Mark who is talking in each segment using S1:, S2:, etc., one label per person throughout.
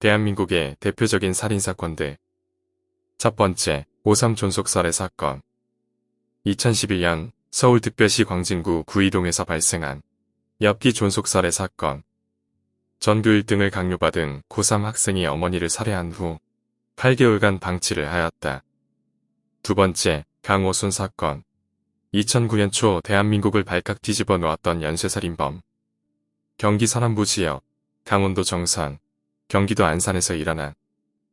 S1: 대한민국의 대표적인 살인사건들. 첫 번째, 5.3 존속살해 사건. 2011년 서울특별시 광진구 구이동에서 발생한 엽기 존속살해 사건. 전교 1등을 강요받은 고3 학생이 어머니를 살해한 후 8개월간 방치를 하였다. 두 번째, 강호순 사건. 2009년 초 대한민국을 발칵 뒤집어 놓았던 연쇄살인범. 경기 서남부 지역, 강원도 정선, 경기도 안산에서 일어난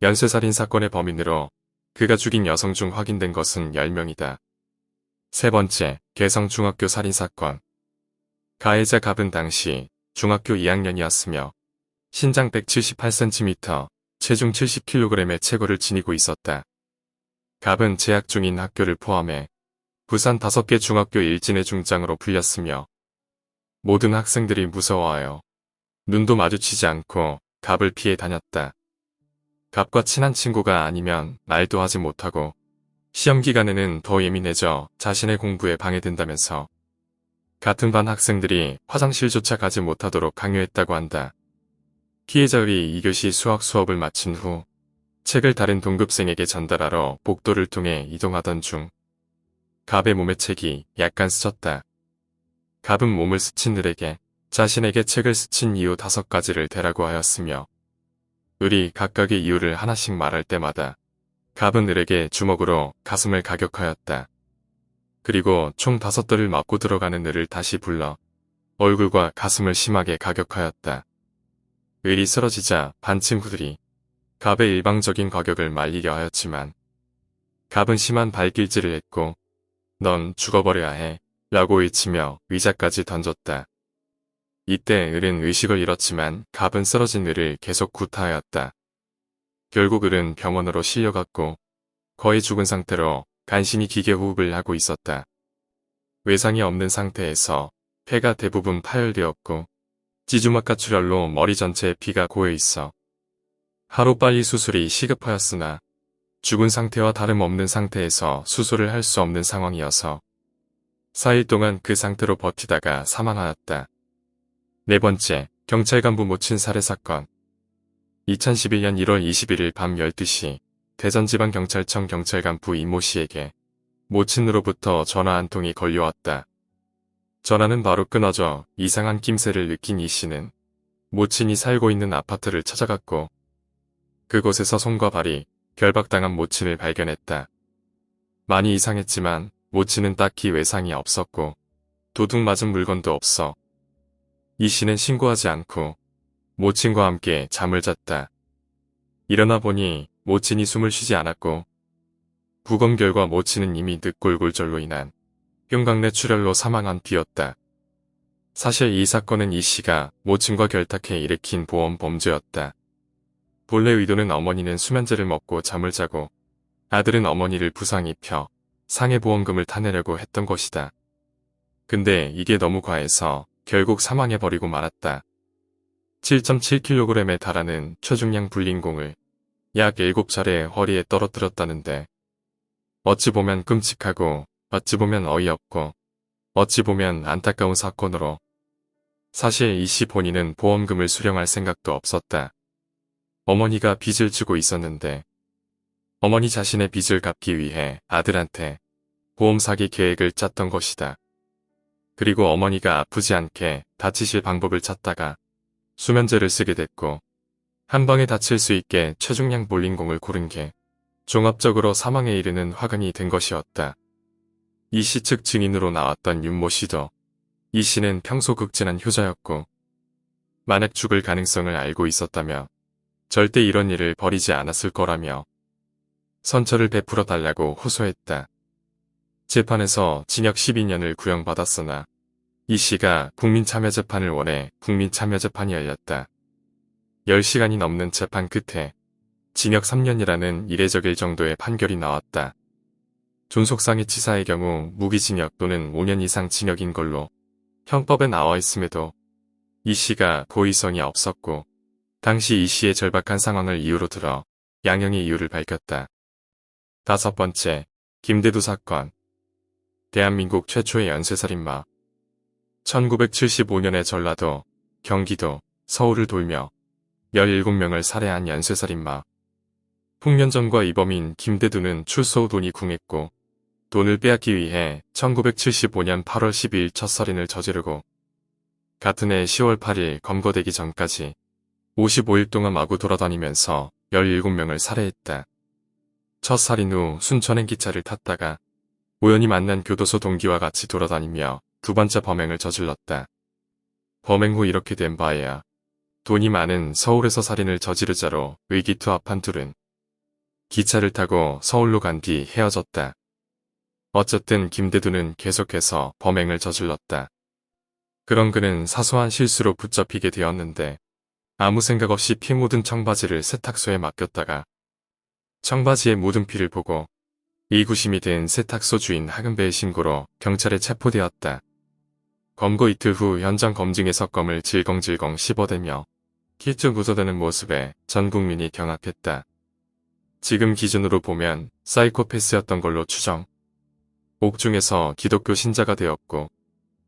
S1: 연쇄살인 사건의 범인으로 그가 죽인 여성 중 확인된 것은 10명이다. 세 번째, 개성중학교 살인사건. 가해자 갑은 당시 중학교 2학년이었으며 신장 178cm, 체중 70kg의 체구를 지니고 있었다. 갑은 재학 중인 학교를 포함해 부산 5개 중학교 일진의 중장으로 불렸으며 모든 학생들이 무서워하여 눈도 마주치지 않고 갑을 피해 다녔다. 갑과 친한 친구가 아니면 말도 하지 못하고 시험 기간에는 더 예민해져 자신의 공부에 방해된다면서 같은 반 학생들이 화장실조차 가지 못하도록 강요했다고 한다. 피해자의 2교시 수학 수업을 마친 후 책을 다른 동급생에게 전달하러 복도를 통해 이동하던 중 갑의 몸에 책이 약간 스쳤다. 갑은 몸을 스친 을에게 자신에게 책을 스친 이유 5가지를 대라고 하였으며 을이 각각의 이유를 하나씩 말할 때마다 갑은 을에게 주먹으로 가슴을 가격하였다. 그리고 총 5대를 맞고 들어가는 을을 다시 불러 얼굴과 가슴을 심하게 가격하였다. 을이 쓰러지자 반 친구들이 갑의 일방적인 과격을 말리려 하였지만 갑은 심한 발길질을 했고 넌 죽어버려야 해 라고 외치며 의자까지 던졌다. 이때 을은 의식을 잃었지만 갑은 쓰러진 을을 계속 구타하였다. 결국 을은 병원으로 실려갔고 거의 죽은 상태로 간신히 기계호흡을 하고 있었다. 외상이 없는 상태에서 폐가 대부분 파열되었고 찌주막과 출혈로 머리 전체에 피가 고여 있어 하루빨리 수술이 시급하였으나 죽은 상태와 다름없는 상태에서 수술을 할 수 없는 상황이어서 4일 동안 그 상태로 버티다가 사망하였다. 네 번째, 경찰 간부 모친 살해 사건. 2011년 1월 21일 밤 12시 대전지방경찰청 경찰 간부 이모 씨에게 모친으로부터 전화 한 통이 걸려왔다. 전화는 바로 끊어져 이상한 낌새를 느낀 이 씨는 모친이 살고 있는 아파트를 찾아갔고 그곳에서 손과 발이 결박당한 모친을 발견했다. 많이 이상했지만 모친은 딱히 외상이 없었고 도둑 맞은 물건도 없어 이 씨는 신고하지 않고 모친과 함께 잠을 잤다. 일어나 보니 모친이 숨을 쉬지 않았고 부검 결과 모친은 이미 늑골골절로 인한 흉곽내 출혈로 사망한 뒤였다. 사실 이 사건은 이 씨가 모친과 결탁해 일으킨 보험 범죄였다. 본래 의도는 어머니는 수면제를 먹고 잠을 자고 아들은 어머니를 부상 입혀 상해보험금을 타내려고 했던 것이다. 근데 이게 너무 과해서 결국 사망해버리고 말았다. 7.7kg에 달하는 초중량 불린공을 약 7차례 허리에 떨어뜨렸다는데 어찌 보면 끔찍하고 어찌 보면 어이없고 어찌 보면 안타까운 사건으로 사실 이 씨 본인은 보험금을 수령할 생각도 없었다. 어머니가 빚을 지고 있었는데 어머니 자신의 빚을 갚기 위해 아들한테 보험 사기 계획을 짰던 것이다. 그리고 어머니가 아프지 않게 다치실 방법을 찾다가 수면제를 쓰게 됐고 한 방에 다칠 수 있게 최중량 볼링공을 고른 게 종합적으로 사망에 이르는 화근이 된 것이었다. 이 씨 측 증인으로 나왔던 윤모 씨도 이 씨는 평소 극진한 효자였고 만약 죽을 가능성을 알고 있었다며 절대 이런 일을 벌이지 않았을 거라며 선처를 베풀어 달라고 호소했다. 재판에서 징역 12년을 구형받았으나 이 씨가 국민참여재판을 원해 국민참여재판이 열렸다. 10시간이 넘는 재판 끝에 징역 3년이라는 이례적일 정도의 판결이 나왔다. 존속상해 치사의 경우 무기징역 또는 5년 이상 징역인 걸로 형법에 나와 있음에도 이 씨가 고의성이 없었고 당시 이 씨의 절박한 상황을 이유로 들어 양형의 이유를 밝혔다. 다섯 번째, 김대두 사건. 대한민국 최초의 연쇄살인마. 1975년에 전라도, 경기도, 서울을 돌며 17명을 살해한 연쇄살인마. 풍년전과 이범인 김대두는 출소 후 돈이 궁했고 돈을 빼앗기 위해 1975년 8월 12일 첫 살인을 저지르고 같은 해 10월 8일 검거되기 전까지 55일 동안 마구 돌아다니면서 17명을 살해했다. 첫 살인 후 순천행 기차를 탔다가 우연히 만난 교도소 동기와 같이 돌아다니며 두 번째 범행을 저질렀다. 범행 후 이렇게 된 바에야 돈이 많은 서울에서 살인을 저지르자로 의기투합한 둘은 기차를 타고 서울로 간 뒤 헤어졌다. 어쨌든 김대두는 계속해서 범행을 저질렀다. 그런 그는 사소한 실수로 붙잡히게 되었는데 아무 생각 없이 피 묻은 청바지를 세탁소에 맡겼다가 청바지에 묻은 피를 보고 의구심이 된 세탁소 주인 하근배의 신고로 경찰에 체포되었다. 검거 이틀 후 현장 검증에서 껌을 질겅질겅 씹어대며 킬쭉 웃어대는 모습에 전 국민이 경악했다. 지금 기준으로 보면 사이코패스였던 걸로 추정. 옥중에서 기독교 신자가 되었고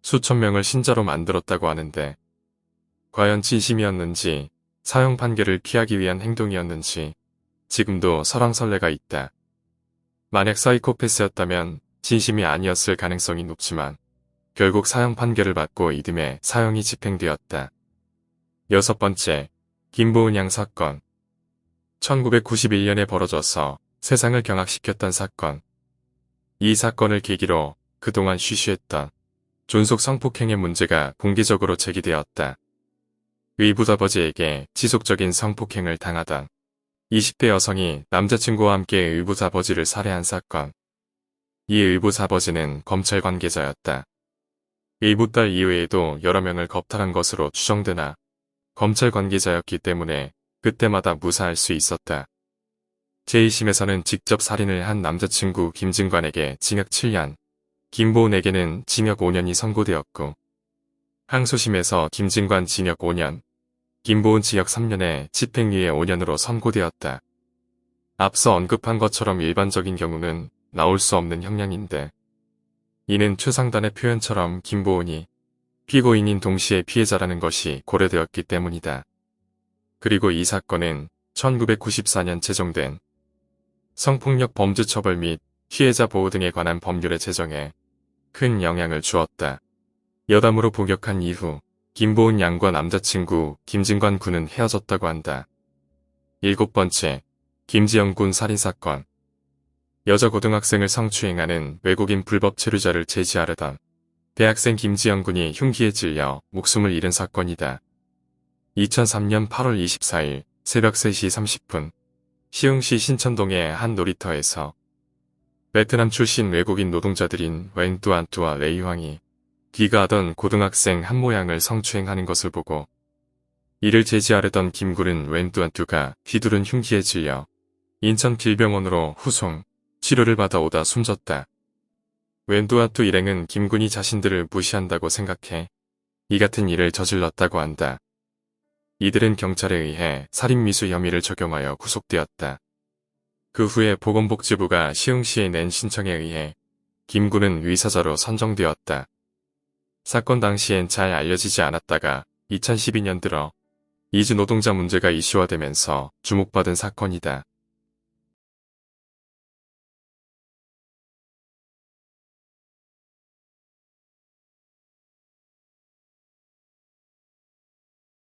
S1: 수천 명을 신자로 만들었다고 하는데 과연 진심이었는지 사형 판결을 피하기 위한 행동이었는지 지금도 설왕설래가 있다. 만약 사이코패스였다면 진심이 아니었을 가능성이 높지만 결국 사형 판결을 받고 이듬해 사형이 집행되었다. 여섯 번째, 김보은 양 사건. 1991년에 벌어져서 세상을 경악시켰던 사건. 이 사건을 계기로 그동안 쉬쉬했던 존속 성폭행의 문제가 공개적으로 제기되었다. 의붓아버지에게 지속적인 성폭행을 당하던 20대 여성이 남자친구와 함께 의붓아버지를 살해한 사건. 이 의붓아버지는 검찰 관계자였다. 의붓딸 이외에도 여러 명을 겁탈한 것으로 추정되나 검찰 관계자였기 때문에 그때마다 무사할 수 있었다. 제1심에서는 직접 살인을 한 남자친구 김진관에게 징역 7년, 김보은에게는 징역 5년이 선고되었고 항소심에서 김진관 징역 5년, 김보은 징역 3년에 집행유예 5년으로 선고되었다. 앞서 언급한 것처럼 일반적인 경우는 나올 수 없는 형량인데 이는 최상단의 표현처럼 김보은이 피고인인 동시에 피해자라는 것이 고려되었기 때문이다. 그리고 이 사건은 1994년 제정된 성폭력 범죄 처벌 및 피해자 보호 등에 관한 법률의 제정에 큰 영향을 주었다. 여담으로 복역한 이후 김보은 양과 남자친구 김진관 군은 헤어졌다고 한다. 일곱 번째, 김지영 군 살인사건. 여자 고등학생을 성추행하는 외국인 불법 체류자를 제지하려던 대학생 김지영 군이 흉기에 찔려 목숨을 잃은 사건이다. 2003년 8월 24일 새벽 3시 30분 시흥시 신천동의 한 놀이터에서 베트남 출신 외국인 노동자들인 웬뚜안뚜와 레이황이 귀가하던 고등학생 한 모양을 성추행하는 것을 보고 이를 제지하려던 김군은 웬뚜안뚜가 휘두른 흉기에 찔려 인천길병원으로 후송, 치료를 받아오다 숨졌다. 웬뚜안뚜 일행은 김군이 자신들을 무시한다고 생각해 이 같은 일을 저질렀다고 한다. 이들은 경찰에 의해 살인미수 혐의를 적용하여 구속되었다. 그 후에 보건복지부가 시흥시에 낸 신청에 의해 김군은 의사자로 선정되었다. 사건 당시엔 잘 알려지지 않았다가 2012년 들어 이주 노동자 문제가 이슈화되면서 주목받은 사건이다.